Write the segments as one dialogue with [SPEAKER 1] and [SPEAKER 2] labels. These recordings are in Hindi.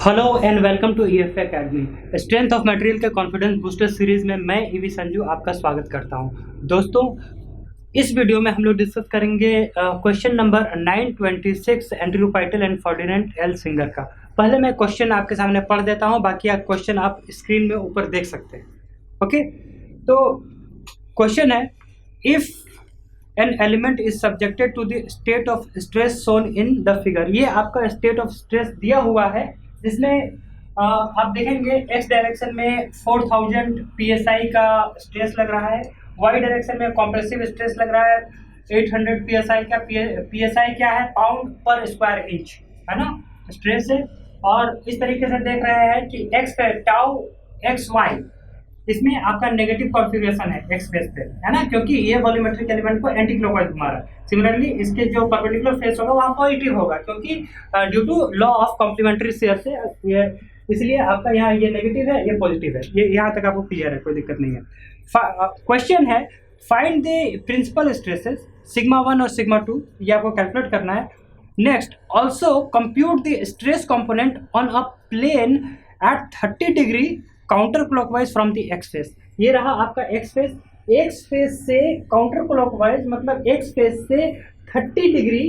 [SPEAKER 1] Hello and welcome to EF academy. Strength of material के कॉन्फिडेंस बूस्टर सीरीज में मैं ईवी संजू आपका स्वागत करता हूं। दोस्तों, इस वीडियो में हम लोग डिस्कस करेंगे question number 926 Andrew Pytel and Ferdinand L Singer का। पहले मैं क्वेश्चन आपके सामने पढ़ देता हूं, बाकी आप क्वेश्चन आप स्क्रीन में ऊपर देख सकते हैं। ओके, तो क्वेश्चन है, if an element is subjected to the state of stress shown in the figure. ये आपका स्टेट ऑफ स्ट्रेस दिया हुआ है, जिसमें आप देखेंगे एक्स डायरेक्शन में 4000 psi का स्ट्रेस लग रहा है, वाई डायरेक्शन में कॉम्प्रेसिव स्ट्रेस लग रहा है 800 psi का। psi क्या है? पाउंड पर स्क्वायर इंच, है ना, स्ट्रेस है। और इस तरीके से देख रहे हैं कि एक्स पे टाउ एक्स वाई, इसमें आपका नेगेटिव कॉन्फिगरेशन है एक्स बेस पे, है ना, क्योंकि ये वॉल्यूमेट्रिक एलिमेंट को एंटी क्लॉकवाइज घुमा रहा है। सिमिलरली इसके जो परपेंडिकुलर फेस होगा वहाँ पॉजिटिव होगा, क्योंकि due to law of complementary shear से ये, इसलिए आपका यहाँ ये नेगेटिव है, ये पॉजिटिव है। ये यहाँ तक आपको क्लियर है, कोई दिक्कत नहीं है। क्वेश्चन है, find the principal stresses sigma 1 और सिग्मा 2, ये आपको कैलकुलेट करना है। Next, also compute the stress component on a plane at 30 degree counter clockwise from the x face. ये रहा आपका एक्स फेस। एक्स फेस से काउंटर क्लॉकवाइज मतलब एक्स फेस से 30 डिग्री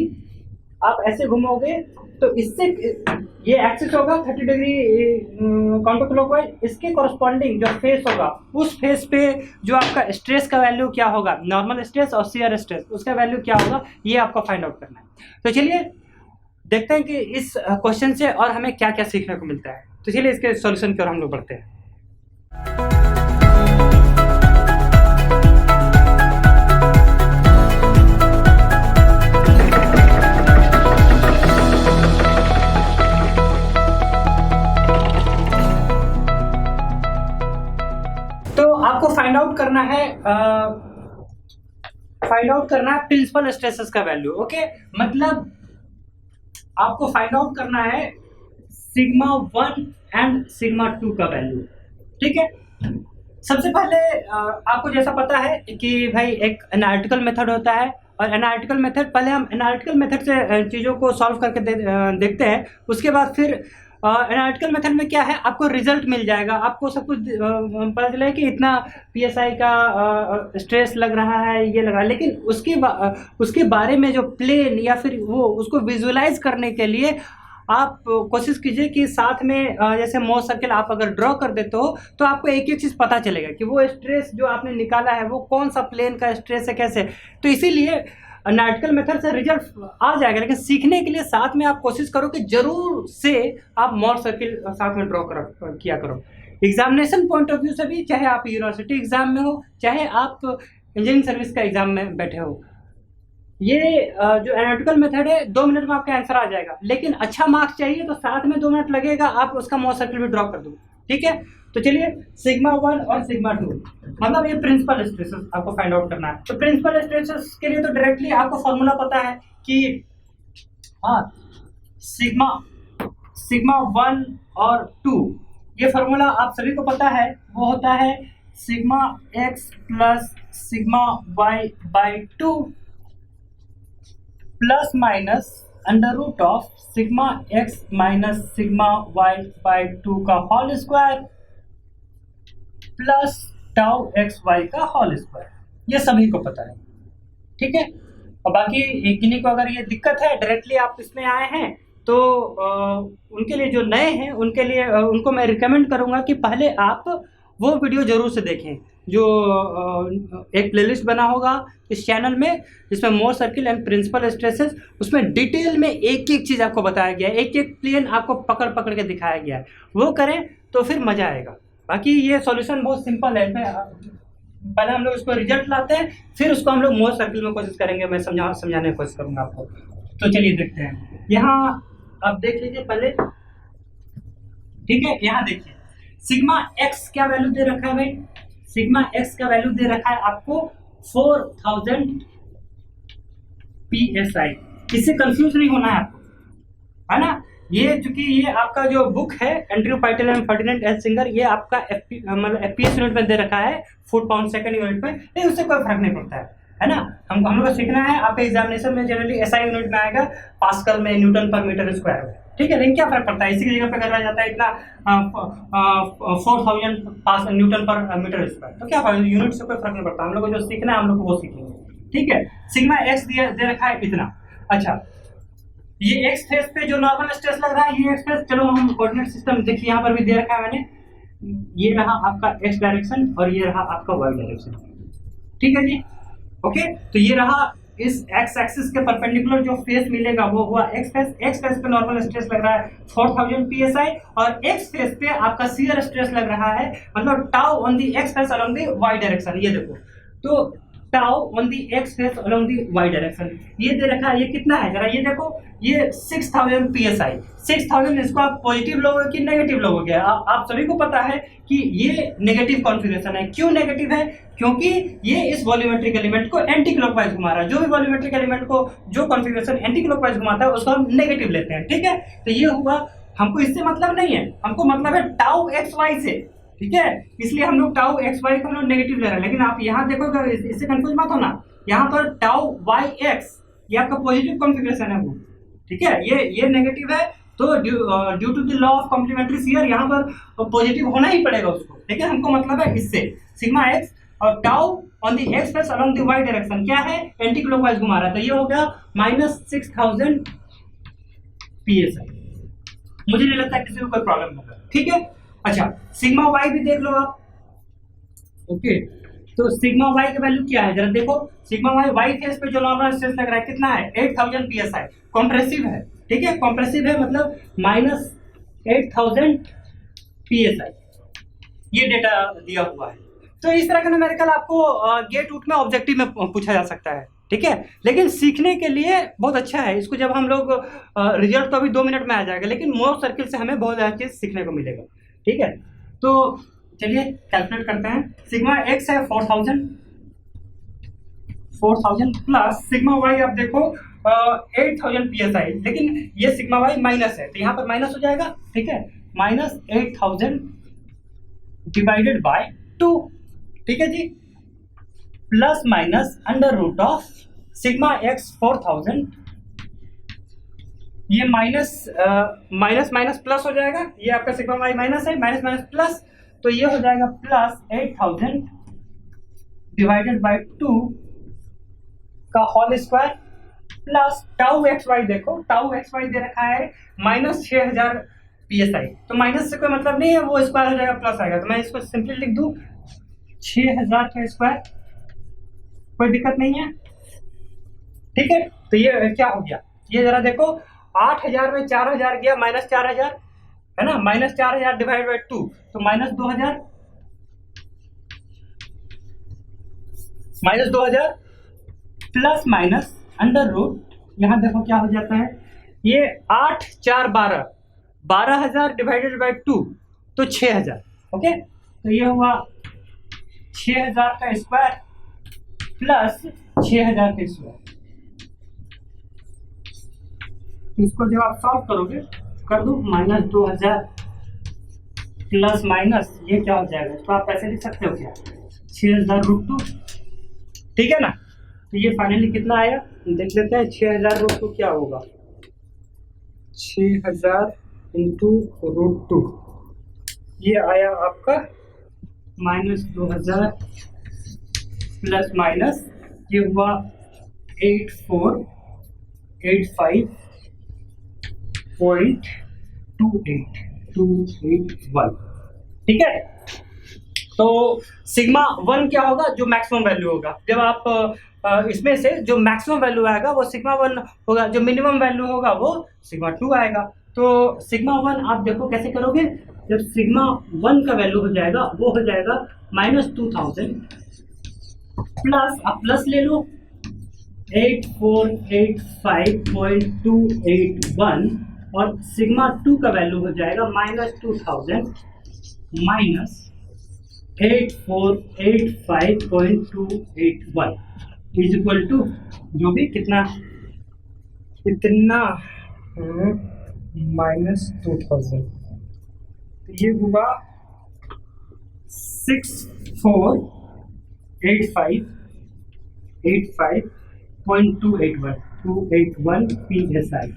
[SPEAKER 1] आप ऐसे घूमोगे तो इससे ये एक्सिस होगा 30 डिग्री काउंटर क्लॉकवाइज, इसके कॉरस्पॉन्डिंग जो फेस होगा उस फेस पे जो आपका स्ट्रेस का वैल्यू क्या होगा, नॉर्मल स्ट्रेस और शियर स्ट्रेस, उसका वैल्यू क्या होगा, ये आपको फाइंड आउट करना है। तो चलिए देखते हैं कि इस क्वेश्चन से और हमें क्या क्या सीखने को मिलता है। तो चलिए इसके सॉल्यूशन की ओर हम लोग बढ़ते हैं। आपको फाइंड आउट करना है प्रिंसिपल स्ट्रेसेस का वैल्यू। ओके, मतलब आपको फाइंड आउट करना है सिग्मा 1 एंड सिग्मा 2 का वैल्यू। ठीक है, सबसे पहले आपको जैसा पता है कि भाई एक एनालिटिकल मेथड होता है, और एनालिटिकल मेथड, पहले हम एनालिटिकल मेथड से चीज़ों को सॉल्व करके देखते हैं। उसके बाद फिर एनालिटिकल मेथड में क्या है, आपको रिजल्ट मिल जाएगा, आपको सब कुछ पता चलेगा कि इतना psi का स्ट्रेस लग रहा है, ये लग रहा है। लेकिन उसके बारे में जो प्लेन या फिर वो उसको विजुअलाइज करने के लिए आप कोशिश कीजिए कि साथ में जैसे मोर सर्किल आप अगर ड्रॉ कर देते हो तो आपको एक एक चीज़ पता चलेगा कि वो स्ट्रेस जो आपने निकाला है वो कौन सा प्लेन का स्ट्रेस है, कैसे। तो इसीलिए एनालिटिकल मेथड से रिजल्ट आ जाएगा, लेकिन सीखने के लिए साथ में आप कोशिश करो कि जरूर से आप मोर सर्किल साथ में ड्रॉ किया करो। एग्जामिनेशन पॉइंट ऑफ व्यू से भी, चाहे आप यूनिवर्सिटी एग्जाम में हो, चाहे आप इंजीनियरिंग सर्विस का एग्जाम में बैठे हो, ये जो एनालिटिकल मेथड है 2 मिनट में आपका आंसर आ जाएगा। लेकिन अच्छा मार्क्स चाहिए तो साथ में 2 मिनट लगेगा, आप उसका मोर सर्किल भी ड्रॉ कर दो। ठीक है, तो चलिए सिग्मा 1 और सिग्मा 2, मतलब ये प्रिंसिपल स्ट्रेसेस आपको फाइंड आउट करना है। तो प्रिंसिपल स्ट्रेसेस के लिए तो डायरेक्टली आपको फॉर्मूला पता है कि सिग्मा 1 और 2, ये फार्मूला आप सभी को पता है, वो होता है sigma x plus sigma y by 2 plus minus under root of sigma x minus sigma y by 2 का whole square plus tau x y का होल स्क्वायर। ये सभी को पता है। ठीक है, और बाकी किन्हीं को अगर ये दिक्कत है, डायरेक्टली आप इसमें आए हैं, तो उनके लिए, जो नए हैं उनके लिए, उनको मैं रिकमेंड करूंगा कि पहले आप वो वीडियो जरूर से देखें जो एक प्लेलिस्ट बना होगा इस चैनल में, जिसमें मोर सर्किल एंड प्रिंसिपल स्ट्रेसेस, उसमें डिटेल में एक एक चीज़ आपको बताया गया है, एक एक प्लेन आपको पकड़ पकड़ के दिखाया गया है। वो करें तो फिर मज़ा आएगा। बाकी ये सॉल्यूशन बहुत सिंपल है। पहले हम लोग इसको रिजल्ट लाते हैं, फिर उसको हम लोग मोर सर्किल में कोशिश करेंगे, मैं समझाने की कोशिश करूँगा आपको। तो चलिए देखते हैं। यहाँ आप देख लीजिए पहले। ठीक है, यहाँ देखिए सिग्मा एक्स क्या वैल्यू दे रखा है भाई, सिग्मा एक्स का वैल्यू दे रखा है आपको 4000 psi। इससे कंफ्यूज नहीं होना है आपको, है ना। ये चूंकि ये आपका जो बुक है Andrew Pytel and Ferdinand L Singer, ये आपका मतलब FPS यूनिट में दे रखा है, फुट पाउंड सेकंड यूनिट में, लेकिन उससे कोई फर्क नहीं पड़ता है ना। हम लोग को सीखना है, आपके एग्जामिनेशन में जनरली SI यूनिट में आएगा, पास्कल में, न्यूटन पर मीटर स्क्वायर में। ठीक है, लेकिन क्या फर्क पड़ता है, इसी की जगह पे करा जाता है इतना 4000 पास न्यूटन पर मीटर स्क्वायर, तो क्या यूनिट से कोई फर्क नहीं पड़ता, हम लोग को जो सीखना है हम लोग को वो सीखेंगे। ठीक है, सिग्मा एक्स दे रखा है इतना। अच्छा, ये एक्स फेस पे जो नॉर्मल स्ट्रेस लग रहा है, ये एक्स फेस, चलो हम कोऑर्डिनेट सिस्टम देखिए, यहाँ पर भी दे रखा है मैंने, ये रहा आपका एक्स डायरेक्शन और ये रहा आपका वाई डायरेक्शन। ठीक है जी, ओके, तो ये रहा इस एक्स एक्सिस के परपेंडिकुलर जो फेस मिलेगा वो हुआ एक्स फेस। एक्स फेस पे नॉर्मल स्ट्रेस लग रहा है 4000 psi और एक्स फेस पे आपका शियर स्ट्रेस लग रहा है, मतलब tau on the x face along the y direction. ये देखो, तो tau on the x face along the y direction ये दे रखा है। ये कितना है जरा ये देखो, ये 6000 psi। 6000 इसको आप पॉजिटिव लोगे कि नेगेटिव लोगे? आप सभी को पता है कि ये नेगेटिव कॉन्फ़िगरेशन है। क्यों नेगेटिव है? क्योंकि ये इस वॉल्यूमेट्रिक एलिमेंट को एंटी क्लॉकवाइज घुमा रहा है। जो भी वॉल्यूमेट्रिक एलिमेंट को जो कॉन्फ़िगरेशन एंटी क्लॉकवाइज घुमाता है उसको हम नेगेटिव लेते हैं। ठीक है, तो ये हुआ, हमको इससे मतलब नहीं है, हमको मतलब है टाउ एक्स वाई से। ठीक है, इसलिए हम लोग टाउ एक्स वाई को हम लोग नेगेटिव ले रहे हैं। लेकिन आप यहाँ देखोगे, इससे कंफ्यूज मत होना, यहाँ पर टाउ वाई एक्स ये आपका पॉजिटिव कॉन्फ़िगरेशन है वो। ठीक है, ये नेगेटिव है, तो due to the law of complementary shear यहाँ पर पॉजिटिव होना ही पड़ेगा उसको। ठीक है, हमको मतलब है इससे सिग्मा एक्स और tau on the x plus along the y direction क्या है, एंटी क्लॉकवाइज घुमा रहा है, तो ये हो गया -6000 psi। मुझे नहीं लगता किसी को कोई प्रॉब्लम होगा। ठीक है, अच्छा, सिग्मा वाई भी देख लो आप। ओके, तो सिग्मा वाई की वैल्यू क्या है जरा देखो। सिग्मा वाई वाई फेस पे जो नॉर्मल स्ट्रेस लग रहा है कितना है, 8000 psi। कॉम्प्रेसिव है, ठीक है, कॉम्प्रेसिव है मतलब -8000 psi ये डेटा दिया हुआ है। तो इस तरह का न्यूमेरिकल आपको गेट रूट में ऑब्जेक्टिव में पूछा जा सकता है। ठीक है, लेकिन सीखने के लिए बहुत अच्छा है इसको। जब हम लोग रिजल्ट तो अभी 2 मिनट में आ जाएगा, लेकिन मोर सर्किल से हमें बहुत ज़्यादा चीज़ सीखने को मिलेगा। ठीक है, तो चलिए कैलकुलेट करते हैं। सिग्मा एक्स है 4000 प्लस सिग्मा वाई आप देखो 8000 psi, लेकिन ये सिग्मा वाई माइनस है तो यहाँ पर माइनस हो जाएगा। ठीक है, -8000 डिवाइडेड बाय 2। ठीक है जी, plus minus under root of sigma x 4000, ये माइनस माइनस प्लस हो जाएगा, ये आपका सिग्मा वाई माइनस है, माइनस माइनस प्लस, तो ये हो जाएगा प्लस 8000 डिवाइडेड बाय 2 का whole square plus tau x y. देखो टाउ एक्स वाई दे रखा है -6000 psi, तो माइनस से कोई मतलब नहीं है, वो स्क्वायर हो जाएगा प्लस आएगा, तो मैं इसको सिंपली लिख दूं 6000 का स्क्वायर, कोई दिक्कत नहीं है। ठीक है, तो ये क्या हो गया, ये जरा देखो 8000 में 4000 गया, -4000 है ना, -4000 डिवाइड बाय 2 तो -2000 प्लस माइनस अंडर रूट, यहाँ देखो क्या हो जाता है, ये 8 4 12 12000 डिवाइडेड बाय 2 तो 6000। ओके, तो ये हुआ 6000 का स्क्वायर प्लस 6000 का स्क्वायर। इसको जब आप सॉल्व करोगे कर दो, -2000 प्लस माइनस ये क्या हो जाएगा, इसको आप ऐसे लिख सकते हो क्या, 6000√2। ठीक है ना, तो ये फाइनली कितना आया देख लेते हैं। 6000√2 क्या होगा, 6000 × √2 ये आया आपका -2000 प्लस माइनस ये हुआ 8485.281। ठीक है, तो सिग्मा 1 क्या होगा, जो मैक्सिमम वैल्यू होगा। जब आप इसमें से जो मैक्सिमम वैल्यू आएगा वो सिग्मा 1 होगा, जो मिनिमम वैल्यू होगा वो सिग्मा 2 आएगा। तो सिग्मा 1 आप देखो कैसे करोगे, जब सिग्मा 1 का वैल्यू हो जाएगा वो हो जाएगा -2000 प्लस, आप प्लस ले लो 8485.281 और सिग्मा 2 का वैल्यू हो जाएगा -2000 माइनस 8485.281 इज इक्वल टू जो भी कितना -2000, तो ये हुआ 6485.281 psi।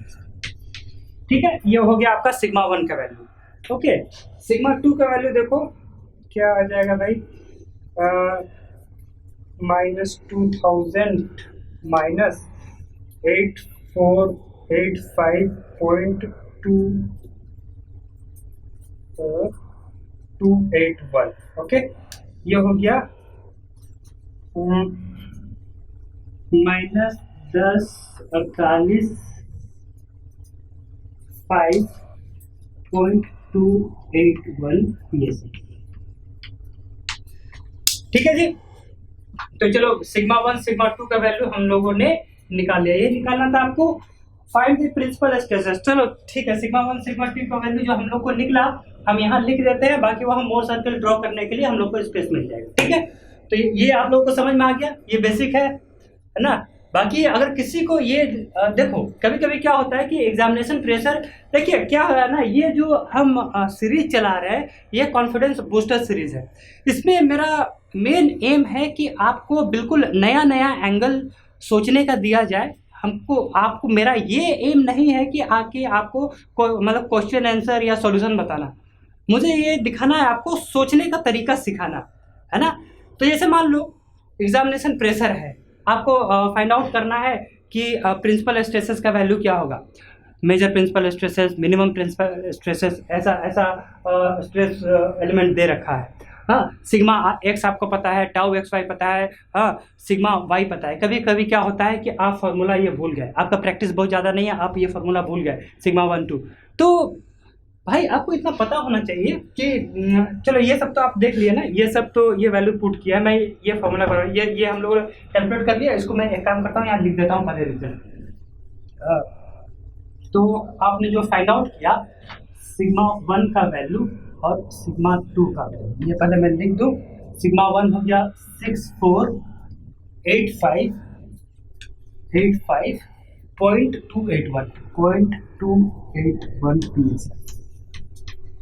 [SPEAKER 1] ठीक है, ये हो गया आपका सिग्मा 1 का वैल्यू। ओके, सिग्मा 2 का वैल्यू देखो क्या आ जाएगा भाई, -2000 माइनस 8485.281। ओके, ये हो गया -10⁻⁵.281 PSI। ठीक है जी, तो चलो सिग्मा 1 सिग्मा 2 का वैल्यू हम लोगों ने निकाल लिया। ये निकालना था आपको फाइंड द प्रिंसिपल स्ट्रेसेस। चलो ठीक है, सिग्मा 1 सिग्मा 2 का वैल्यू जो हम लोग को निकला हम यहाँ लिख देते हैं, बाकी वहाँ मोर सर्कल ड्रॉ करने के लिए हम लोग को स्पेस मिल जाएगा। ठीक है, तो ये आप लोगों को समझ में आ गया, ये बेसिक है ना। बाकी अगर किसी को ये देखो कभी कभी क्या होता है कि एग्जामिनेशन प्रेशर, देखिए क्या है ना, ये जो हम सीरीज चला रहे हैं ये कॉन्फिडेंस बूस्टर सीरीज है। इसमें मेरा मेन एम है कि आपको बिल्कुल नया नया एंगल सोचने का दिया जाए। आपको मेरा ये एम नहीं है कि आके आपको मतलब क्वेश्चन आंसर या सॉल्यूशन बताना, मुझे ये दिखाना है आपको सोचने का तरीका सिखाना, है ना। तो जैसे मान लो एग्जामिनेशन प्रेशर है, आपको फाइंड आउट करना है कि प्रिंसिपल स्ट्रेसेस का वैल्यू क्या होगा, major principal stresses, minimum principal stresses, ऐसा स्ट्रेस एलिमेंट दे रखा है। हाँ, सिग्मा एक्स आपको पता है, टाउ एक्स वाई पता है, हाँ सिग्मा वाई पता है। कभी कभी क्या होता है कि आप फार्मूला ये भूल गए, आपका प्रैक्टिस बहुत ज़्यादा नहीं है, आप ये फार्मूला भूल गए सिग्मा 1 2, तो भाई आपको इतना पता होना चाहिए कि चलो ये सब तो आप देख लिए ना, ये सब तो ये वैल्यू पुट किया, मैं ये फार्मूला बना, ये हम लोगों ने कैलकुलेट कर लिया। इसको मैं एक काम करता हूँ यहाँ लिख देता हूँ पहले रिजल्ट। तो आपने जो फाइंड आउट किया सिग्मा 1 का वैल्यू और सिग्मा 2 का वैल्यू, ये पहले मैं लिख दूँ। सिग्मा 1 हो गया 6485.281 PSI।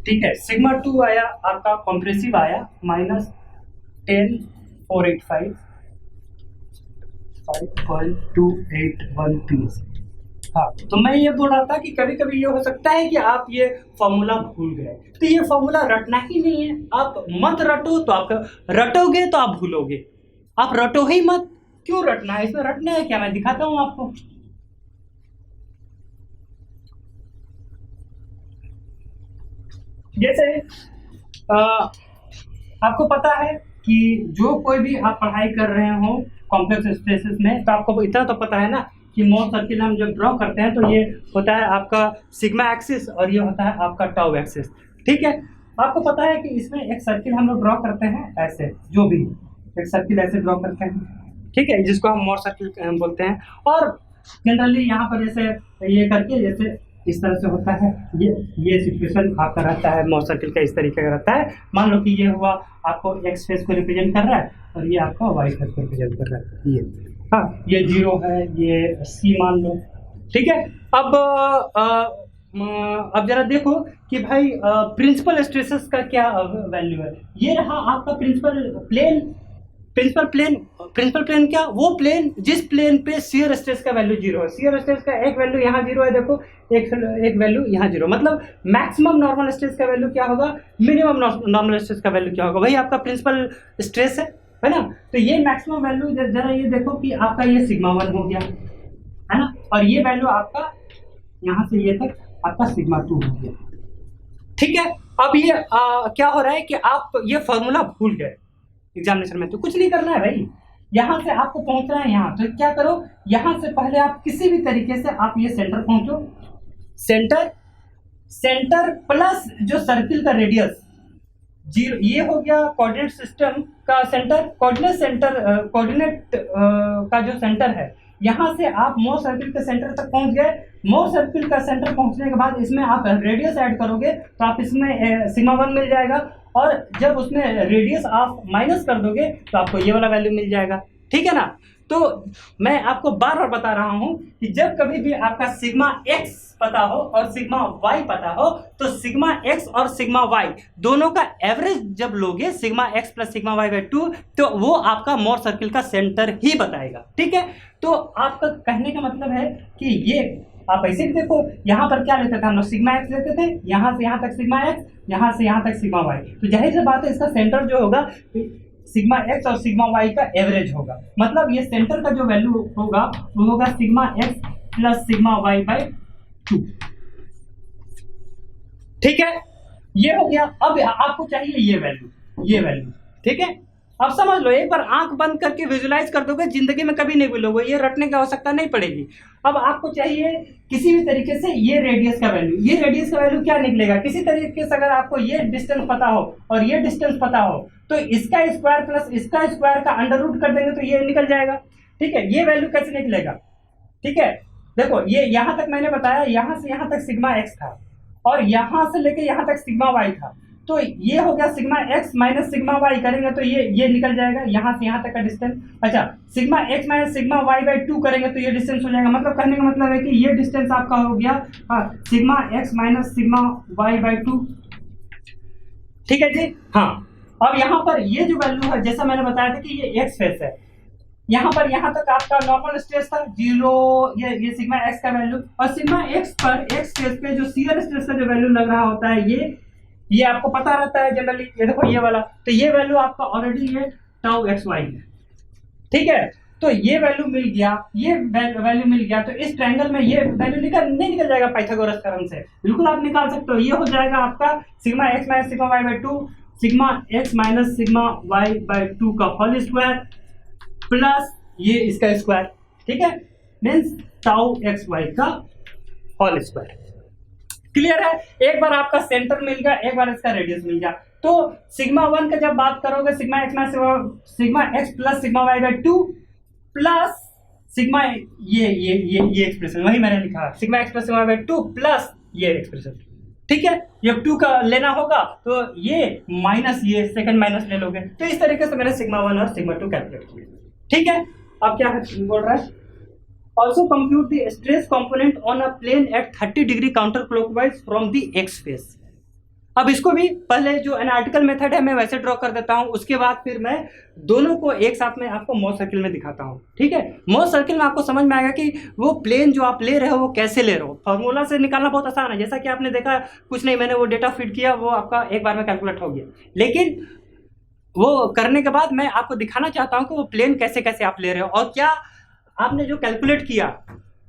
[SPEAKER 1] ठीक है, सिग्मा 2 आया आपका कॉम्प्रेसिव आया -10,485.281 PSI। हाँ, तो मैं ये बोल रहा था कि कभी कभी ये हो सकता है कि आप ये फॉर्मूला भूल गए, तो ये फॉर्मूला रटना ही नहीं है। आप मत रटो तो आप रटोगे तो आप भूलोगे, आप रटो ही मत। क्यों रटना है, इसमें रटना है क्या, मैं दिखाता हूँ आपको। जैसे आपको पता है कि जो कोई भी आप पढ़ाई कर रहे हो कॉम्प्लेक्स स्ट्रेसेस में, तो आपको इतना तो पता है ना कि मोर सर्किल हम जब ड्रॉ करते हैं तो ये होता है आपका सिग्मा एक्सिस और ये होता है आपका टाउ एक्सिस। ठीक है, आपको पता है कि इसमें एक सर्किल हम लोग ड्रॉ करते हैं ऐसे, जो भी एक सर्किल ऐसे ड्रॉ करते हैं, ठीक है, जिसको हम मोर सर्किल बोलते हैं। और जनरली यहाँ पर जैसे ये करके जैसे इस तरह से होता है, ये सिचुएशन आपका रहता है मोर सर्किल का, इस तरीके का रहता है। मान लो कि ये हुआ आपको एक्स फेस को रिप्रेजेंट कर रहा है और ये आपका वाई फेस को रिप्रेजेंट कर रहा है, ये हाँ, ये 0 है, ये सी मान लो। ठीक है, अब जरा देखो कि भाई प्रिंसिपल स्ट्रेसेस का क्या वैल्यू है। ये रहा आपका प्रिंसिपल प्लेन क्या, वो प्लेन जिस प्लेन पे शियर स्ट्रेस का वैल्यू 0 है। शियर स्ट्रेस का एक वैल्यू यहाँ 0 है, देखो एक वैल्यू यहाँ 0, मतलब मैक्सिमम नॉर्मल स्ट्रेस का वैल्यू क्या होगा, मिनिमम नॉर्मल स्ट्रेस का वैल्यू क्या होगा, वही आपका प्रिंसिपल स्ट्रेस है ना। तो ये मैक्सिमम वैल्यू जरा ये देखो कि आपका ये सिग्मा 1 हो गया, है ना, और ये वैल्यू आपका यहाँ से ये तक आपका सिग्मा 2 हो गया। ठीक है, अब ये क्या हो रहा है कि आप ये फॉर्मूला भूल गए एग्जामिनेशन में, तो कुछ नहीं करना है भाई, यहाँ से आपको पहुंचना है यहाँ। तो क्या करो, यहाँ से पहले आप किसी भी तरीके से आप ये सेंटर पहुंचो, सेंटर प्लस जो सर्किल का रेडियस 0, ये हो गया कोऑर्डिनेट सिस्टम का सेंटर, कोऑर्डिनेट का जो सेंटर है, यहाँ से आप मोर सर्किल के सेंटर तक पहुंच गए। मोर सर्किल का सेंटर पहुंचने के बाद इसमें आप रेडियस ऐड करोगे तो आप इसमें सिग्मा 1 मिल जाएगा, और जब उसमें रेडियस आप माइनस कर दोगे तो आपको ये वाला वैल्यू मिल जाएगा। ठीक है ना। तो मैं आपको बार बार बता रहा हूं कि जब कभी भी आपका सिग्मा एक्स पता हो और सिग्मा वाई पता हो, तो सिग्मा एक्स और सिग्मा वाई दोनों का एवरेज जब लोगे, sigma x plus sigma y by 2, तो वो आपका मोर सर्किल का सेंटर ही बताएगा। ठीक है, तो आपका कहने का मतलब है कि ये आप ऐसे भी देखो, यहाँ पर क्या लेते थे हम लोग, सिग्मा एक्स लेते थे, यहाँ से यहाँ तक सिग्मा एक्स, यहाँ से यहाँ तक सिग्मा वाई। तो जाहिर सी बात है इसका सेंटर जो होगा सिग्मा एक्स और सिग्मा वाई का एवरेज होगा। मतलब ये सेंटर का जो वैल्यू होगा वो होगा sigma x plus sigma y by 2। ठीक है, ये हो गया। अब आपको चाहिए ये वैल्यू, ठीक है। अब समझ लो, एक बार आंख बंद करके विजुलाइज कर दोगे, जिंदगी में कभी नहीं भूलोगे, ये रटने की आवश्यकता नहीं पड़ेगी। अब आपको चाहिए किसी भी तरीके से ये रेडियस का वैल्यू, ये रेडियस का वैल्यू क्या निकलेगा, किसी तरीके से अगर आपको ये डिस्टेंस पता हो और ये डिस्टेंस पता हो तो इसका स्क्वायर प्लस इसका स्क्वायर का अंडर रूट कर देंगे तो ये निकल जाएगा। ठीक है, ये वैल्यू कैसे निकलेगा, ठीक है। देखो ये यहां तक मैंने बताया, यहां से यहां तक सिग्मा एक्स था और यहां से लेके यहां तक सिग्मा वाई था, तो ये हो गया sigma x minus sigma y करेंगे तो ये निकल जाएगा यहाँ से यहाँ तक का डिस्टेंस। अच्छा, sigma x minus sigma y by 2 करेंगे तो ये डिस्टेंस हो जाएगा। मतलब कहने का मतलब है कि ये डिस्टेंस आपका हो गया sigma x minus sigma y by 2। ठीक है जी, हाँ। अब यहाँ पर ये जो वैल्यू है, जैसा मैंने बताया था कि ये एक्स फेस है, यहाँ पर यहाँ तक आपका नॉर्मल स्ट्रेस था 0, ये सिग्मा एक्स का वैल्यू, और सिग्मा एक्स पर एक्स फेस पे जो शियर स्ट्रेस का जो वैल्यू लग रहा होता है ये आपको पता रहता है जनरली। ये देखो ये वाला, तो ये वैल्यू आपका ऑलरेडी ये टाउ एक्स वाई है। ठीक है, तो ये वैल्यू मिल गया, ये वैल्यू मिल गया, तो इस ट्रायंगल में ये वैल्यू नहीं निकल जाएगा पाइथागोरस थ्योरम से, बिल्कुल आप निकाल सकते हो। ये हो जाएगा आपका sigma x minus sigma y by 2 sigma x minus sigma y by 2 का होल स्क्वायर प्लस ये इसका स्क्वायर। ठीक है, मीन्स टाउ एक्स वाई का होल स्क्वायर। क्लियर है, एक बार आपका सेंटर मिल गया, एक बार इसका रेडियस मिल गया। तो सिग्मा 1 का जब बात करोगे, sigma x plus sigma y by 2 plus sigma ये एक्सप्रेशन वही मैंने लिखा, sigma x plus sigma y by 2 plus ये एक्सप्रेशन। ठीक है, जब 2 का लेना होगा तो ये माइनस ये सेकंड माइनस ले लोगे। तो इस तरीके से मैंने सिग्मा 1 और सिग्मा 2 कैलकुलेट किया। ठीक है, अब क्या बोल रहा है, also compute the stress component on a plane at 30 degree counterclockwise from the x face। अब इसको भी पहले जो एनालिटिकल मेथड है मैं वैसे ड्रॉ कर देता हूं, उसके बाद फिर मैं दोनों को एक साथ में आपको मोस्ट सर्किल में दिखाता हूं। ठीक है, मोस्ट सर्किल में आपको समझ में आएगा कि वो प्लेन जो आप ले रहे हो वो कैसे ले रहे हो। फॉर्मूला से निकालना बहुत आसान है, जैसा कि आपने देखा कुछ नहीं, मैंने वो डेटा फीड किया, वो आपका एक बार में कैलकुलेट हो गया। लेकिन वो करने के बाद मैं आपको दिखाना चाहता हूँ कि वो प्लेन कैसे कैसे आप ले रहे हो और क्या आपने जो कैलकुलेट किया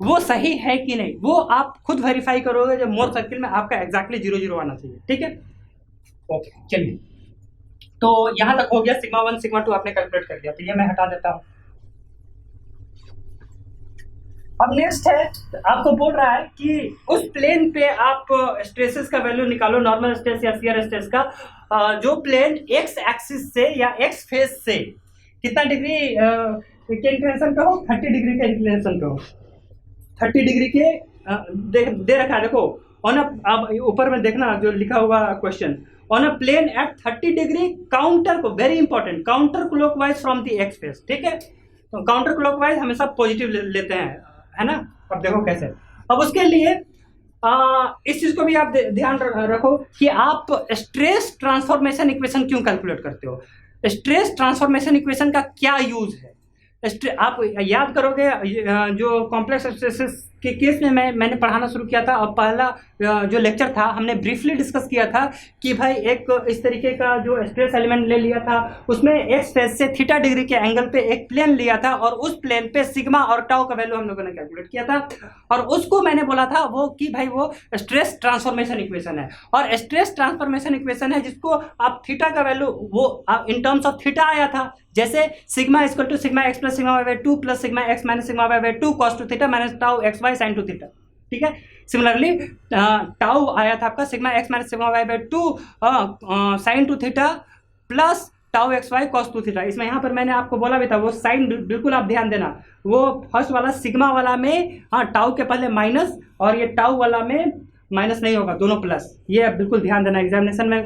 [SPEAKER 1] वो सही है कि नहीं, वो आप खुद वेरीफाई करोगे जब मोस्ट सर्किल में आपका एग्जैक्टली 0 0 आना चाहिए। ठीक है, ओके चलिए, तो यहां तक हो गया, सिग्मा 1 सिग्मा 2 आपने कैलकुलेट कर दिया, तो ये मैं हटा देता हूं। अब नेक्स्ट है, आपको बोल रहा है कि उस प्लेन पे आप स्ट्रेसेस का वैल्यू निकालो, नॉर्मल स्ट्रेस या शियर स्ट्रेस का, जो प्लेन एक्स एक्सिस से या एक्स फेस से कितना डिग्री के इंक्लिनेशन पे हो, 30 डिग्री के इंक्लिनेशन पे हो, 30 डिग्री के दे रखा है। देखो ऑन अब ऊपर में देखना जो लिखा हुआ question, on a plane at 30 degree counter को, very important, counter clockwise from the x face. ठीक है, तो काउंटर क्लॉकवाइज हमेशा पॉजिटिव लेते हैं, है ना। अब देखो कैसे, अब उसके लिए इस चीज को भी आप ध्यान रखो कि आप स्ट्रेस ट्रांसफॉर्मेशन इक्वेशन क्यों कैलकुलेट करते हो। स्ट्रेस ट्रांसफॉर्मेशन इक्वेशन का क्या यूज है, आप याद करोगे जो कॉम्प्लेक्स स्ट्रेसेस के केस में मैंने पढ़ाना शुरू किया था और पहला जो लेक्चर था हमने ब्रीफली डिस्कस किया था कि भाई एक इस तरीके का जो स्ट्रेस एलिमेंट ले लिया था, उसमें एक्स फेस से थीटा डिग्री के एंगल पे एक प्लेन लिया था और उस प्लेन पे सिग्मा और टाउ का वैल्यू हम लोगों ने कैलकुलेट किया था और उसको मैंने बोला था वो कि भाई वो स्ट्रेस ट्रांसफॉर्मेशन इक्वेशन है। और स्ट्रेस ट्रांसफॉर्मेशन इक्वेशन है जिसको आप थीटा का वैल्यू वो इन टर्म्स ऑफ थीटा आया था, जैसे sigma equal to sigma x plus sigma y by 2 plus sigma x minus sigma y by 2 cos two theta minus tau x y sin two theta. ठीक है, सिमिलरली टाउ आया था आपका sigma x minus sigma y by 2 sin two theta plus tau x y cos two theta. इसमें यहाँ पर मैंने आपको बोला भी था वो साइन बिल्कुल आप ध्यान देना, वो फर्स्ट वाला सिग्मा वाला में टाउ के पहले माइनस और ये टाउ वाला में माइनस नहीं होगा, दोनों प्लस। ये बिल्कुल ध्यान देना, एग्जामिनेशन में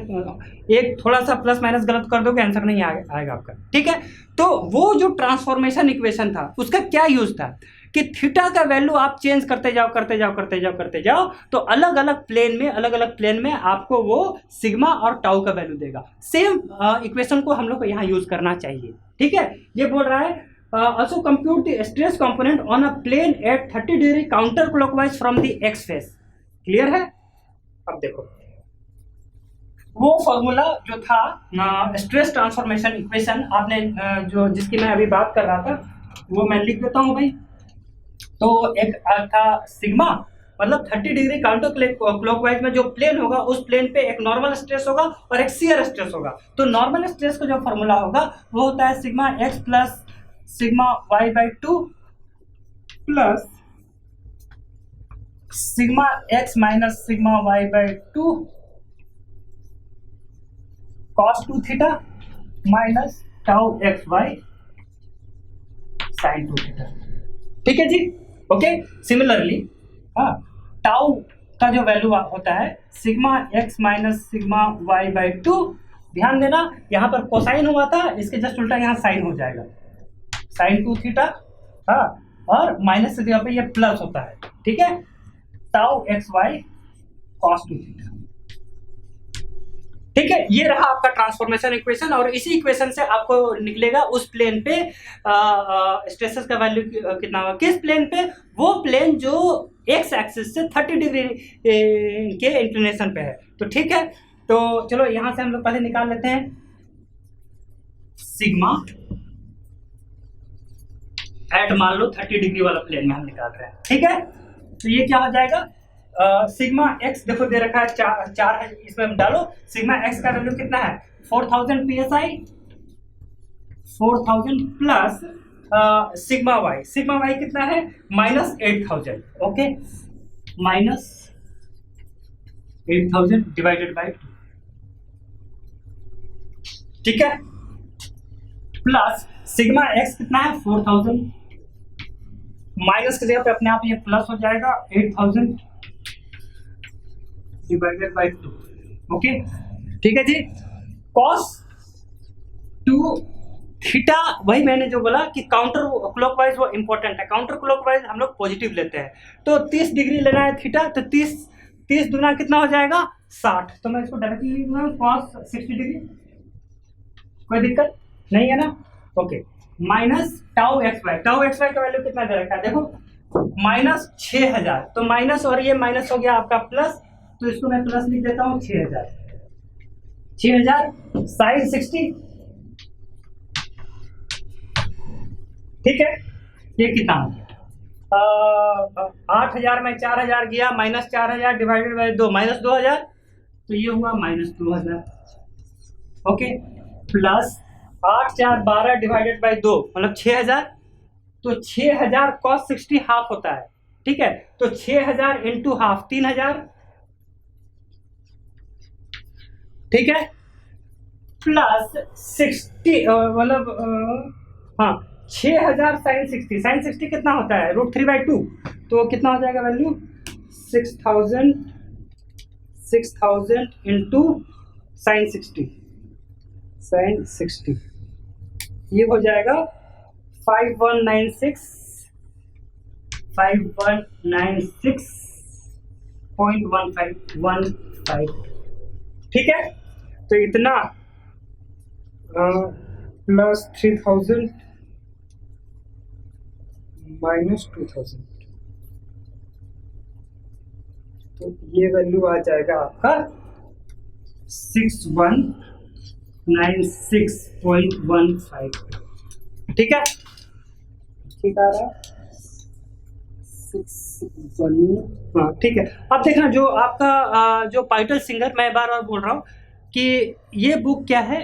[SPEAKER 1] एक थोड़ा सा प्लस माइनस गलत कर दोगे आंसर नहीं आएगा आपका। ठीक है, तो वो जो ट्रांसफॉर्मेशन इक्वेशन था उसका क्या यूज था कि थीटा का वैल्यू आप चेंज करते जाओ तो अलग अलग प्लेन में आपको वो सिग्मा और टाउ का वैल्यू देगा। सेम इक्वेशन को हम लोग को यहाँ यूज करना चाहिए। ठीक है, ये बोल रहा है also compute the stress component on a plane at 30 degree counter clockwise from the x face. Clear है? अब देखो वो फॉर्मूला जो था स्ट्रेस ट्रांसफॉर्मेशन इक्वेशन आपने जो जिसकी मैं अभी बात कर रहा था वो मैं लिख देता हूँ भाई। तो एक था सिग्मा, मतलब 30 डिग्री काउंटर क्लॉकवाइज में जो प्लेन होगा उस प्लेन पे एक नॉर्मल स्ट्रेस होगा और एक शियर स्ट्रेस होगा। तो नॉर्मल स्ट्रेस का जो फॉर्मूला होगा वो होता है sigma x plus sigma y by 2 plus sigma x minus sigma y by 2 cos 2 theta minus tau x y sin 2 theta. ठीक है जी, ओके। सिमिलरली टाउ का जो वैल्यू होता है sigma x minus sigma y by 2। ध्यान देना यहाँ पर कोसाइन हुआ था, इसके जस्ट उल्टा यहाँ साइन हो जाएगा, साइन 2 थीटा। हाँ, और माइनस से जगह पे ये प्लस होता है। ठीक है, tau x y cos 2 theta. ठीक है, ये रहा आपका ट्रांसफॉर्मेशन इक्वेशन और इसी इक्वेशन से आपको निकलेगा उस प्लेन पे स्ट्रेसेस का वैल्यू कितना होगा। किस प्लेन पे? वो प्लेन जो एक्स एक्सिस से 30 डिग्री के इंक्लिनेशन पे है। तो ठीक है, तो चलो यहां से हम लोग पहले निकाल लेते हैं सिग्मा एट मान लो 30 डिग्री वाला प्लेन में हम निकाल रहे हैं। ठीक है, तो ये क्या हो जाएगा सिग्मा एक्स देखो दे रखा है 4 है, इसमें हम डालो सिग्मा एक्स का वैल्यू कितना है 4000 psi 4000 प्लस सिग्मा वाई कितना है minus 8000। Okay, minus 8000 divided by 2। ठीक है, प्लस सिग्मा एक्स कितना है 4000 माइनस की जगह पे अपने आप ये प्लस हो जाएगा 8000 डिवाइडेड बाई 2। ओके, ठीक है जी। cos 2 थीटा, वही मैंने जो बोला कि काउंटर क्लॉकवाइज वो इंपॉर्टेंट है, काउंटर क्लॉकवाइज हम लोग पॉजिटिव लेते हैं। तो 30 डिग्री लेना है थीटा, तो 30 दुना कितना हो जाएगा 60। तो मैं इसको डायरेक्टली लिख दूंगा cos 60 डिग्री, कोई दिक्कत नहीं है ना। Okay, minus tau x y का वैल्यू कितना दे रखा है देखो माइनस 6000। तो माइनस और ये माइनस हो गया आपका प्लस, तो इसको मैं प्लस लिख देता हूँ 6000 साइन 60। ठीक है, ये कितना हो गया 8000 में 4000 गया माइनस 4000 डिवाइडेड बाई 2 माइनस 2000, तो ये हुआ minus 2000। Okay, plus 8 4 12 divided by 2 मतलब 6000, तो 6000 cos 60 हाफ होता है। ठीक है, तो 6000 इंटू हाफ 3000। ठीक है, प्लस 60 मतलब हाँ 6000 साइन 60 कितना होता है √3/2, तो कितना हो जाएगा वैल्यू 6000 इंटू साइन 60 ये हो जाएगा 5196.1515। ठीक है, तो इतना प्लस 3000 माइनस 2000, तो ये वैल्यू आ जाएगा आपका 6196.15। ठीक है, ठीक आ रहा है 61। हाँ ठीक है, अब देखना जो आपका जो पाइटल सिंगर, मैं बार बार बोल रहा हूँ कि ये बुक क्या है,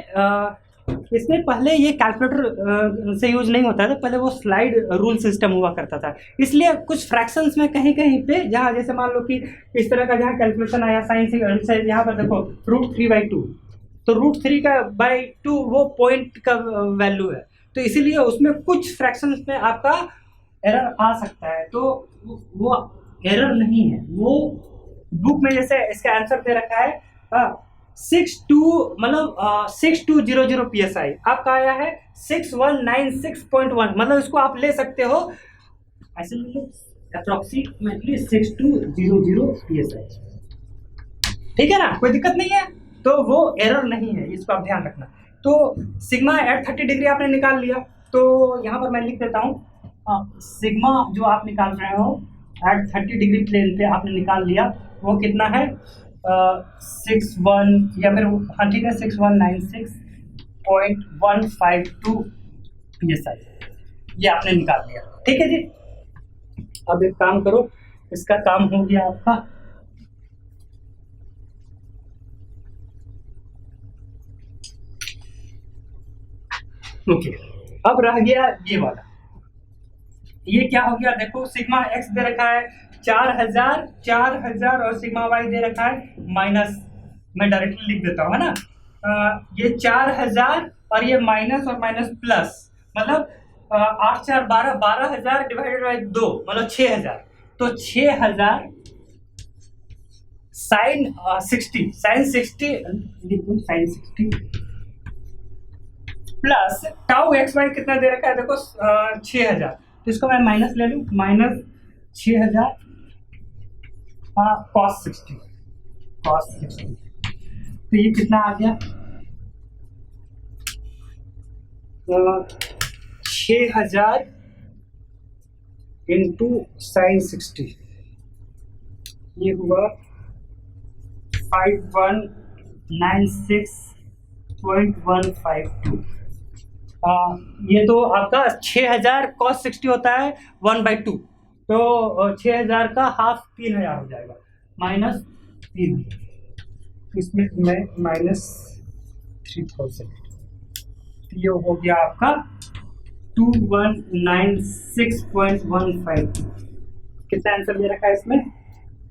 [SPEAKER 1] इसमें पहले ये कैलकुलेटर से यूज नहीं होता था, पहले वो स्लाइड रूल सिस्टम हुआ करता था। इसलिए कुछ फ्रैक्शंस में कहीं कहीं पे जहाँ जैसे मान लो कि इस तरह का जहाँ कैलकुलेशन आया साइन से यहाँ पर देखो √3/2, तो √3/2 वो पॉइंट का वैल्यू है, तो इसीलिए उसमें कुछ फ्रैक्शंस में आपका एरर आ सकता है। तो वो एरर नहीं है, वो बुक में जैसे इसका आंसर दे रखा है 6200 psi, आपका आया है 6196.1, मतलब इसको आप ले सकते हो ऐसे अप्रोक्सीमेटली 6200 psi। ठीक है ना, कोई दिक्कत नहीं है, तो वो एरर नहीं है, इसको आप ध्यान रखना। तो सिग्मा एट 30 डिग्री आपने निकाल लिया, तो यहाँ पर मैं लिख देता हूँ सिग्मा जो आप निकाल रहे हो एट 30 डिग्री प्लेन पे आपने निकाल लिया, वो कितना है 61 या फिर हाँ ठीक है 6196.152 ये साइज, ये आपने निकाल लिया। ठीक है जी, अब एक काम करो, इसका काम हो गया आपका। ओके, अब रह गया ये वाला, ये क्या हो गया, देखो सिग्मा एक्स दे रखा है 4000 और सिग्मा वाई दे रखा है माइनस, मैं डायरेक्टली लिख देता हूँ है ना, ये 4000 और ये माइनस और माइनस प्लस, मतलब 8 4 12, 12000 डिवाइडेड बाई 2 मतलब 6000, तो 6000 sin 60 plus tau x y कितना दे रखा है देखो 6000, तो इसको मैं माइनस ले लूं, माइनस 6000 कॉस 60, तो ये कितना आ गया 6000 इंटू साइन 60, ये हुआ 5196.152। ये तो आपका 6000 कॉस 60 होता है 1/2, तो 6000 का हाफ 3000 हो जाएगा, माइनस 3000, इसमें मैं माइनस 3000, ये हो गया आपका 2196.152। कितना आंसर दे रखा है इसमें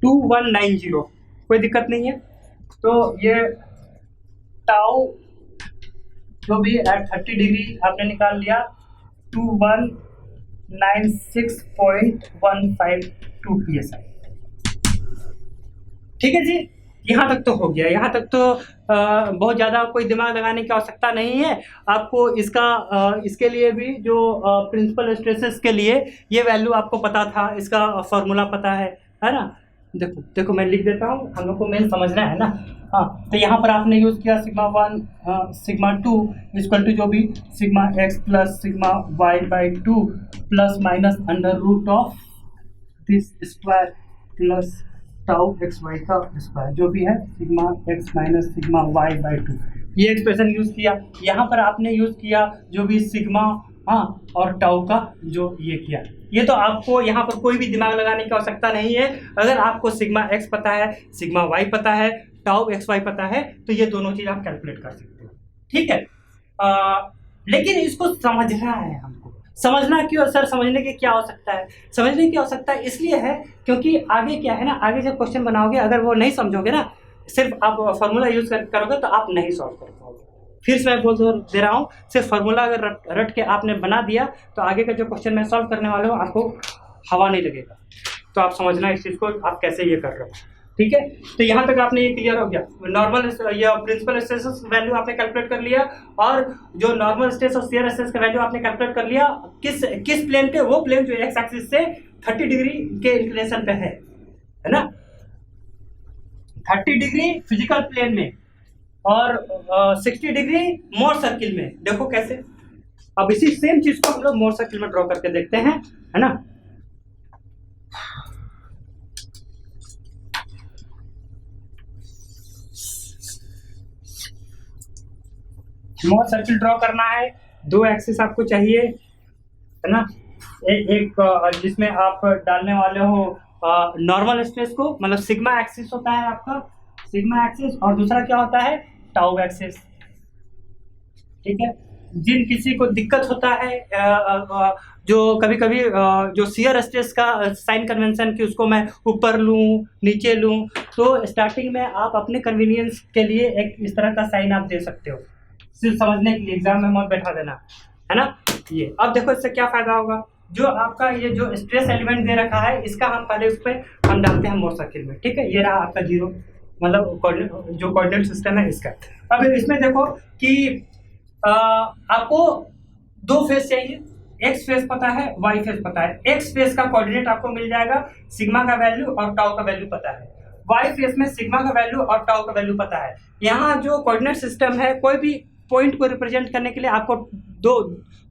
[SPEAKER 1] 2190, कोई दिक्कत नहीं है। तो ये टाउ जो भी एट 30 डिग्री आपने निकाल लिया 2196.152 PSI। ठीक है जी, यहाँ तक तो हो गया, यहाँ तक तो बहुत ज़्यादा कोई दिमाग लगाने की आवश्यकता नहीं है आपको। इसके लिए भी जो प्रिंसिपल स्ट्रेसेस के लिए ये वैल्यू आपको पता था, इसका फॉर्मूला पता है ना। देखो मैं लिख देता हूँ, हम लोग को मेन समझना है ना। हाँ, तो यहाँ पर आपने यूज़ किया सिग्मा 1 सिग्मा 2 इक्वल टू जो भी sigma x plus sigma y by 2 plus minus under root of this square plus tau x y का स्क्वायर, जो भी है sigma x minus sigma y by 2, ये एक्सप्रेशन यूज़ किया। यहाँ पर आपने यूज़ किया जो भी सिग्मा और टाउ का जो ये किया। ये तो आपको यहाँ पर कोई भी दिमाग लगाने की आवश्यकता नहीं है। अगर आपको सिग्मा एक्स पता है, सिग्मा वाई पता है, टाउ एक्स वाई पता है, तो ये दोनों चीज़ आप कैलकुलेट कर सकते हो। ठीक है, लेकिन इसको समझना है हमको। समझना क्यों सर, समझने की क्या आवश्यकता है? समझने की आवश्यकता इसलिए है क्योंकि आगे क्या है ना, आगे जब क्वेश्चन बनाओगे अगर वो नहीं समझोगे ना, सिर्फ आप फार्मूला यूज करोगे तो आप नहीं सॉल्व कर पाओगे। फिर से मैं बोल दे रहा हूँ, सिर्फ फार्मूला अगर रट के आपने बना दिया तो आगे का जो क्वेश्चन मैं सॉल्व करने वाले हूँ आपको हवा नहीं लगेगा। तो आप समझना इस चीज़ को, आप कैसे ये कर रहे हो। ठीक है, तो यहाँ तक आपने ये क्लियर हो गया। नॉर्मल या प्रिंसिपल स्ट्रेस वैल्यू आपने कैलकुलेट कर लिया, और जो नॉर्मल स्ट्रेस और शियर स्ट्रेस का वैल्यू आपने कैलकुलेट कर लिया किस प्लेन पे, वो प्लेन जो एक्स एक्सिस से 30 डिग्री के इंक्लिनेशन पे है ना, 30 डिग्री फिजिकल प्लेन में और 60 डिग्री मोर सर्किल में। देखो कैसे, अब इसी सेम चीज को हम लोग मोर सर्किल में ड्रॉ करके देखते हैं, है ना। मोर सर्किल ड्रॉ करना है, दो एक्सिस आपको चाहिए, है ना। एक जिसमें आप डालने वाले हो नॉर्मल स्ट्रेस को, मतलब सिग्मा एक्सिस होता है आपका, सिग्मा एक्सिस, और दूसरा क्या होता है टाउ एक्सिस। ठीक है, जिन किसी को दिक्कत होता है जो कभी कभी जो शियर स्ट्रेस का साइन कन्वेंशन की उसको मैं ऊपर लूँ नीचे लूँ, तो स्टार्टिंग में आप अपने कन्वीनियंस के लिए एक इस तरह का साइन आप दे सकते हो, सिर्फ समझने के लिए, एग्जाम में मत बैठा देना, है ना। ये अब देखो इससे क्या फायदा होगा, जो आपका ये जो स्ट्रेस एलिमेंट दे रखा है इसका हम पहले उस पर हम डालते हैं मोर सर्किल में। ठीक है, ये रहा आपका जीरो, मतलब जो कोऑर्डिनेट सिस्टम है इसका। अब इसमें देखो कि आपको दो फेस चाहिए, एक्स फेस पता है, वाई फेस पता है। एक्स फेस का कोऑर्डिनेट आपको मिल जाएगा, सिग्मा का वैल्यू और टाउ का वैल्यू पता है। वाई फेस में सिग्मा का वैल्यू और टाउ का वैल्यू पता है। यहाँ जो कोऑर्डिनेट सिस्टम है, कोई भी पॉइंट को रिप्रेजेंट करने के लिए आपको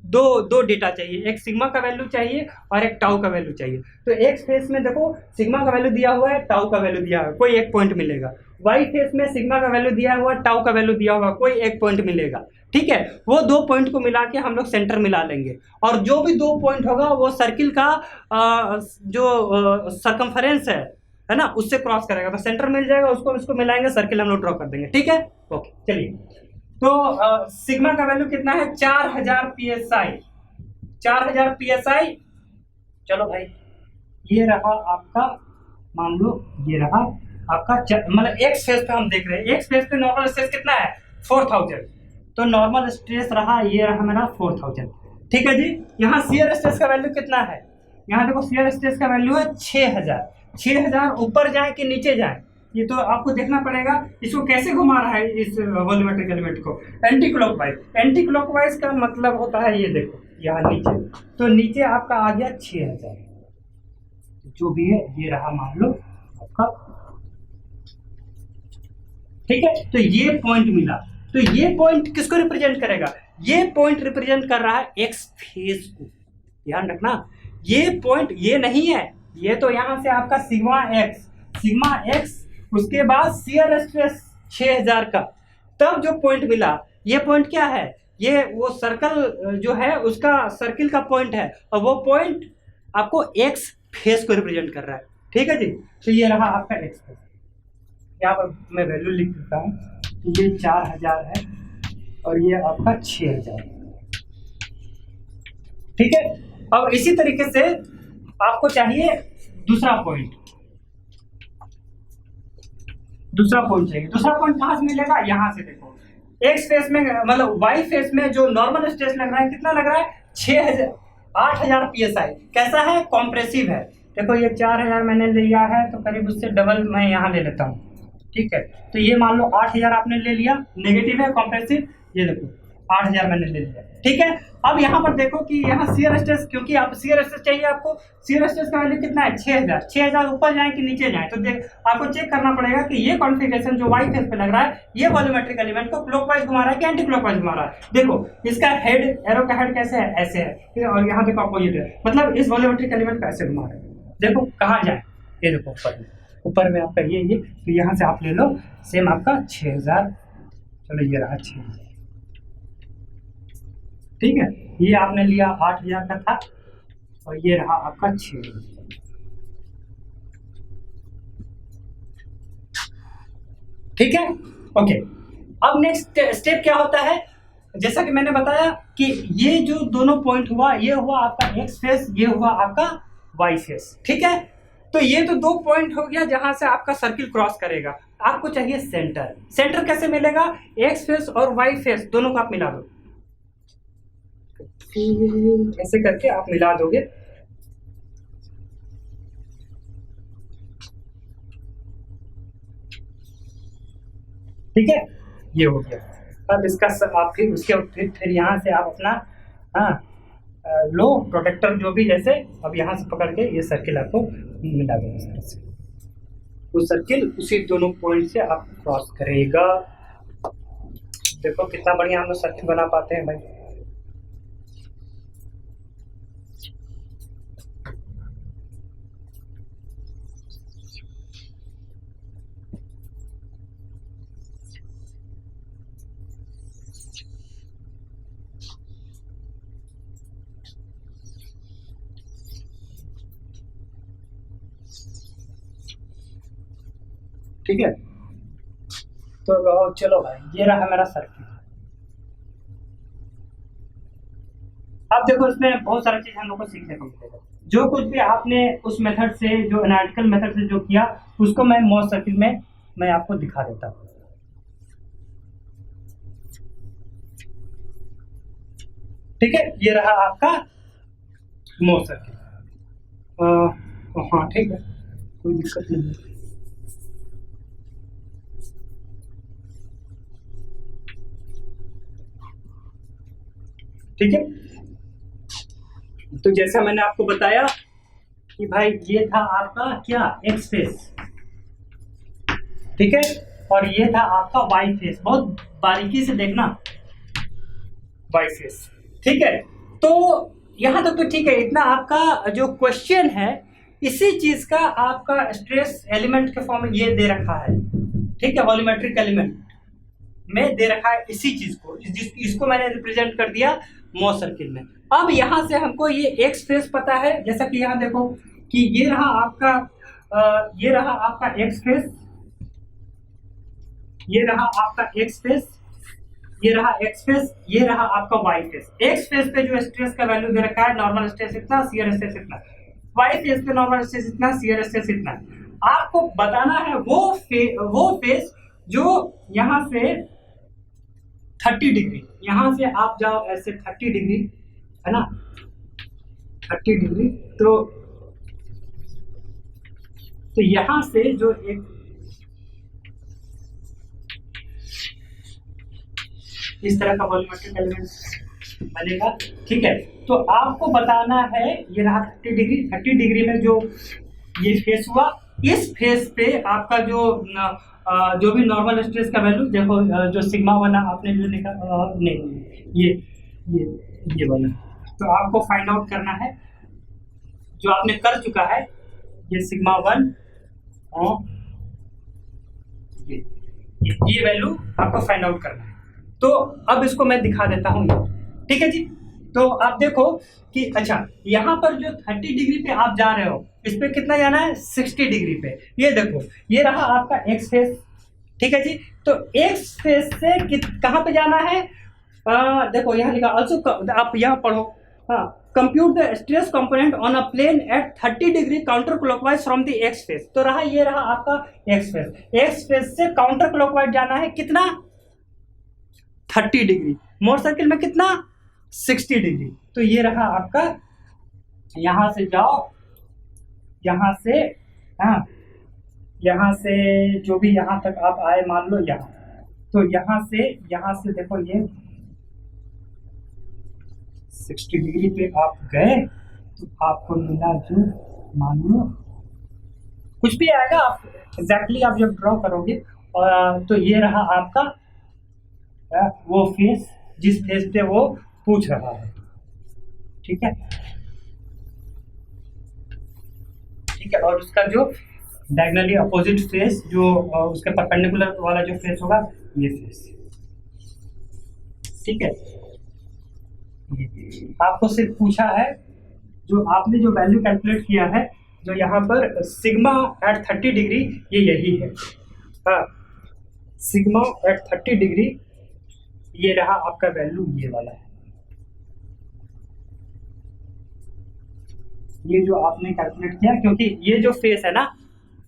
[SPEAKER 1] दो डेटा चाहिए, एक सिग्मा का वैल्यू चाहिए और एक टाउ का वैल्यू चाहिए। तो एक्स फेस में देखो सिग्मा का वैल्यू दिया हुआ है, टाउ का वैल्यू दिया हुआ है, कोई एक पॉइंट मिलेगा। वाई फेस में सिग्मा का वैल्यू दिया हुआ है, टाउ का वैल्यू दिया हुआ है, कोई एक पॉइंट मिलेगा। ठीक है, वो दो पॉइंट को मिला के हम लोग सेंटर मिला लेंगे और जो भी दो पॉइंट होगा वो सर्किल का जो सर्कमफरेंस है ना, उससे क्रॉस करेगा तो सेंटर मिल जाएगा, उसको मिलाएंगे, सर्किल हम लोग ड्रॉ कर देंगे। ठीक है, ओके चलिए। तो सिग्मा का वैल्यू कितना है, 4000 psi, 4000 psi। चलो भाई, ये रहा आपका, मान लो ये रहा आपका, मतलब एक्स फेस पे हम देख रहे हैं, एक्स फेस पे नॉर्मल स्ट्रेस कितना है 4000, तो नॉर्मल स्ट्रेस रहा, ये रहा मेरा 4000। ठीक है जी। यहाँ शियर स्ट्रेस का वैल्यू कितना है, यहाँ देखो शियर स्ट्रेस का वैल्यू है 6000। 6000 ऊपर जाए कि नीचे जाए, ये तो आपको देखना पड़ेगा। इसको कैसे घुमा रहा है इस वॉल्यूमेट्रिक एलिमेंट को, एंटी क्लॉकवाइज। एंटी क्लॉकवाइज का मतलब होता है ये देखो यहाँ नीचे, तो नीचे आपका आ गया 6000, जो भी है ये रहा मान लो आपका। ठीक है, तो ये पॉइंट मिला, तो ये पॉइंट किसको रिप्रेजेंट करेगा, ये पॉइंट रिप्रेजेंट कर रहा है एक्स फेस को। ध्यान रखना, ये पॉइंट ये नहीं है, ये तो यहाँ से आपका सिग्मा एक्स, उसके बाद शियर स्ट्रेस 6000 का, तब जो पॉइंट मिला, ये पॉइंट क्या है, ये वो सर्कल जो है उसका सर्किल का पॉइंट है, और वो पॉइंट आपको एक्स फेस को रिप्रेजेंट कर रहा है। ठीक है जी। तो ये रहा आपका एक्स फेस, यहाँ पर मैं वैल्यू लिख देता हूँ, ये 4000 है और ये आपका 6000। ठीक है, अब इसी तरीके से आपको चाहिए दूसरा पॉइंट चाहिए। दूसरा पॉइंट कहाँ से मिलेगा, यहाँ से देखो, एक्स फेस में मतलब वाई फेस में जो नॉर्मल स्ट्रेस लग रहा है, कितना लग रहा है 8000 psi। कैसा है, कॉम्प्रेसिव है। देखो ये 4000 मैंने लिया है, तो करीब उससे डबल मैं यहाँ ले लेता हूँ। ठीक है, तो ये मान लो 8000 आपने ले लिया, नेगेटिव है कॉम्प्रेसिव, ये देखो 8000 मैंने ले लिया। ठीक है, अब यहाँ पर देखो कि यहाँ शियर स्ट्रेस, क्योंकि आप शियर स्ट्रेस चाहिए आपको, शियर स्ट्रेस का वैल्यू कितना है 6000। 6000 ऊपर जाए कि नीचे जाए, तो देख आपको चेक करना पड़ेगा कि ये कॉन्फ़िगरेशन जो वाई फेस पे लग रहा है, ये वॉल्यूमेट्रिक एलिमेंट को क्लॉकवाइज घुमा रहा है कि एंटी क्लॉकवाइज घुमा रहा है। देखो इसका हेड, एरो का हेड कैसे है, ऐसे है, और यहाँ देखो अपोजिट है, मतलब इस वॉल्यूमेट्रिक एलिमेंट को ऐसे घुमा रहा है। देखो कहाँ जाए, ये देखो ऊपर में आपका ये, तो यहाँ से आप ले लो सेम आपका 6000। चलो ये रहा 6000। ठीक है, ये आपने लिया 8000 का था, और ये रहा आपका 6000। ठीक है, ओके। अब नेक्स्ट स्टेप क्या होता है, जैसा कि मैंने बताया कि ये जो दोनों पॉइंट हुआ, ये हुआ आपका एक्स फेस, ये हुआ आपका वाई फेस। ठीक है, तो ये तो दो पॉइंट हो गया जहां से आपका सर्किल क्रॉस करेगा। आपको चाहिए सेंटर कैसे मिलेगा, एक्स फेस और वाई फेस दोनों को आप मिला दो, ऐसे करके आप मिला दोगे। ठीक है, ये हो गया। अब इसका आप फिर उसके फिर यहाँ से आप अपना लो प्रोटेक्टर जो भी, जैसे अब यहाँ से पकड़ के ये सर्किल आपको मिला देगा इस तरह से, वो सर्किल उसी दोनों पॉइंट से आप क्रॉस करेगा। देखो कितना बढ़िया हम लोग सर्किल बना पाते हैं भाई। ठीक है, तो चलो भाई, ये रहा मेरा सर्किट। अब देखो इसमें बहुत सारी चीज हम लोग को सीखने को मिलेगा। जो कुछ भी आपने उस मेथड से, जो एनालिटिकल मेथड से जो किया, उसको मैं मॉस सर्किट में मैं आपको दिखा देता हूँ। ठीक है, ये रहा आपका मॉस सर्किट। हाँ ठीक है, कोई दिक्कत नहीं है। ठीक है, तो जैसा मैंने आपको बताया कि भाई ये था आपका क्या, एक्स फेस। ठीक है, और ये था आपका वाई फेस। बहुत बारीकी से देखना, वाई फेस। ठीक है, तो यहाँ तक तो ठीक है। इतना आपका जो क्वेश्चन है इसी चीज का आपका स्ट्रेस एलिमेंट के फॉर्म में ये दे रखा है, ठीक है, वॉल्यूमेट्रिक एलिमेंट में दे रखा है इसी चीज को, इसको मैंने रिप्रेजेंट कर दिया मॉस सर्किल में। अब यहाँ से हमको ये एक्स फेस पता है, जैसा कि यहाँ देखो कि ये रहा आपका एक्स फेस, ये रहा आपका एक्स फेस, ये रहा एक्स फेस, ये रहा आपका वाई फेस। एक्स फेस पे जो स्ट्रेस का वैल्यू दे रखा है, नॉर्मल स्ट्रेस इतना, शियर स्ट्रेस इतना। वाई फेस पे नॉर्मल स्ट्रेस इतना, शियर स्ट्रेस इतना। आपको बताना है वो फेस जो यहाँ से 30 डिग्री, यहाँ से आप जाओ ऐसे 30 डिग्री, है ना, 30 डिग्री, तो यहाँ से जो एक इस तरह का वॉल्यूमेट्रिक एलिमेंट बनेगा, ठीक है। तो आपको बताना है ये रहा 30 डिग्री, 30 डिग्री में जो ये फेस हुआ, इस फेस पे आपका जो भी नॉर्मल स्ट्रेस का वैल्यू देखो, जो सिग्मा बना आपने जो निकाला, नहीं ये बना, तो आपको फाइंड आउट करना है, जो आपने कर चुका है, ये सिग्मा 1 और ये वैल्यू आपको फाइंड आउट करना है। तो अब इसको मैं दिखा देता हूँ, ठीक है जी। तो आप देखो कि अच्छा यहाँ पर जो 30 डिग्री पे आप जा रहे हो, इस पे कितना जाना है, 60 डिग्री पे। ये देखो ये रहा आपका एक्स फेस, ठीक है जी। तो एक्स फेस से कहाँ पे जाना है, देखो यहाँ लिखा ऑल्सो, आप यहाँ पढ़ो, हाँ, compute the stress component on a plane at 30 degree counter clockwise from the x face. तो रहा ये रहा आपका एक्स फेस, एक्स फेस से काउंटर क्लॉकवाइज जाना है कितना, 30 डिग्री। मोर सर्किल में कितना, 60 डिग्री। तो ये रहा आपका, यहां से जाओ, यहां से, हाँ, यहां से जो भी यहां तक आप आए, मान लो यहां, तो यहां से देखो ये 60 डिग्री पे आप गए, तो आपको मिला जो, मान लो कुछ भी आएगा, आप एग्जैक्टली आप जब ड्रॉ करोगे, तो ये रहा आपका वो फेस जिस फेस पे वो पूछ रहा है, ठीक है, ठीक है। और उसका जो डायगोनली अपोजिट फेस, जो उसके परपेंडिकुलर वाला जो फेस होगा, ये फेस, ठीक है। आपको सिर्फ पूछा है, जो आपने जो वैल्यू कैलकुलेट किया है, जो यहाँ पर सिग्मा एट 30 डिग्री, ये यही है, हाँ, सिग्मा एट 30 डिग्री, ये रहा आपका वैल्यू, ये वाला है, ये जो आपने कैलकुलेट किया, क्योंकि ये जो फेस है ना,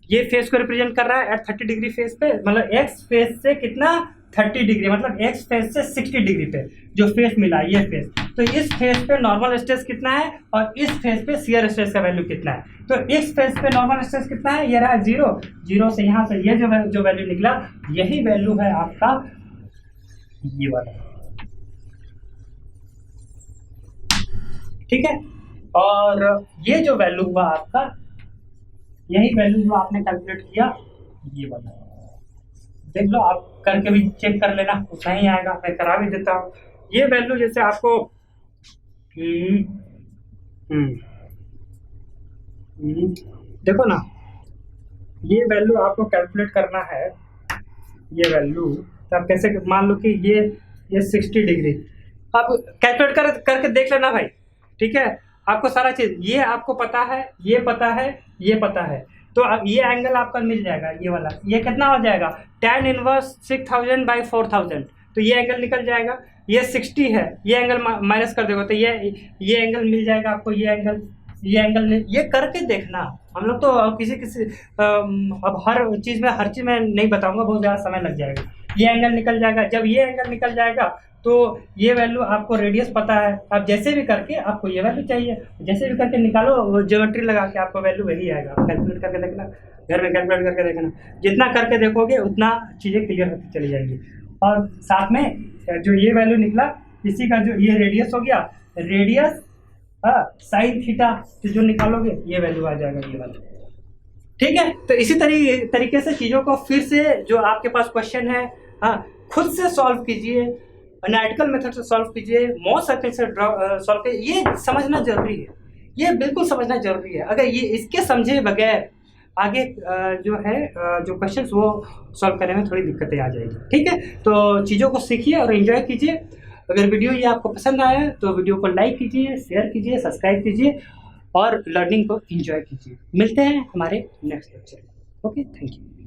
[SPEAKER 1] ये फेस को रिप्रेजेंट कर रहा है एट 30 डिग्री फेस पे, मतलब एक्स फेस से कितना, 30 डिग्री, मतलब एक्स फेस से 60 डिग्री पे जो फेस मिला, ये फेस। तो इस फेस पे नॉर्मल स्ट्रेस कितना है, और इस फेस पे शियर स्ट्रेस का वैल्यू कितना है। तो इस फेस पे नॉर्मल स्ट्रेस कितना है, ये रहा 0, 0 से यहाँ से ये जो वैल्यू निकला, यही वैल्यू है आपका ये वाला, ठीक है। और ये जो वैल्यू हुआ आपका, यही वैल्यू जो आपने कैलकुलेट किया, ये वाला देख लो, आप करके भी चेक कर लेना, उतना ही आएगा, मैं करा भी देता हूँ। ये वैल्यू जैसे आपको देखो ना, ये वैल्यू आपको कैलकुलेट करना है, ये वैल्यू, तो आप कैसे, मान लो कि ये 60 डिग्री, आप कैलकुलेट करके देख लेना भाई, ठीक है। आपको सारा चीज, ये आपको पता है, ये पता है, ये पता है, तो अब ये एंगल आपका मिल जाएगा, ये वाला, ये कितना हो जाएगा, tan इनवर्स 6000 बाई 4000, तो ये एंगल निकल जाएगा। ये 60 है, ये एंगल माइनस कर देगा, तो ये एंगल मिल जाएगा आपको, ये एंगल ये करके देखना। हम लोग तो किसी अब हर चीज़ में नहीं बताऊंगा, बहुत ज़्यादा समय लग जाएगा। ये एंगल निकल जाएगा, जब ये एंगल निकल जाएगा तो ये वैल्यू आपको रेडियस पता है, आप जैसे भी करके आपको ये वैल्यू चाहिए, जैसे भी करके निकालो, ज्योमेट्री लगा के आपको वैल्यू वही आएगा। आप कैलकुलेट करके देखना, घर में कैलकुलेट करके देखना, जितना करके देखोगे उतना चीज़ें क्लियर होती चली जाएंगी। और साथ में जो ये वैल्यू निकला, इसी का जो ये रेडियस हो गया, रेडियस साइन थीटा, तो जो निकालोगे ये वैल्यू आ जाएगा, ये वाला, ठीक है। तो इसी तरीके से चीज़ों को फिर से, जो आपके पास क्वेश्चन है, हाँ, खुद से सॉल्व कीजिए, एनालिटिकल मेथड से सॉल्व कीजिए, मोर सर्किल से सॉल्व कीजिए। ये समझना जरूरी है, ये बिल्कुल समझना जरूरी है। अगर ये इसके समझे बगैर आगे जो है जो क्वेश्चंस वो सॉल्व करने में थोड़ी दिक्कतें आ जाएगी। ठीक है, तो चीज़ों को सीखिए और एंजॉय कीजिए। अगर वीडियो ये आपको पसंद आया तो वीडियो को लाइक कीजिए, शेयर कीजिए, सब्सक्राइब कीजिए और लर्निंग को एंजॉय कीजिए। मिलते हैं हमारे नेक्स्ट लेक्चर में। Okay, thank you.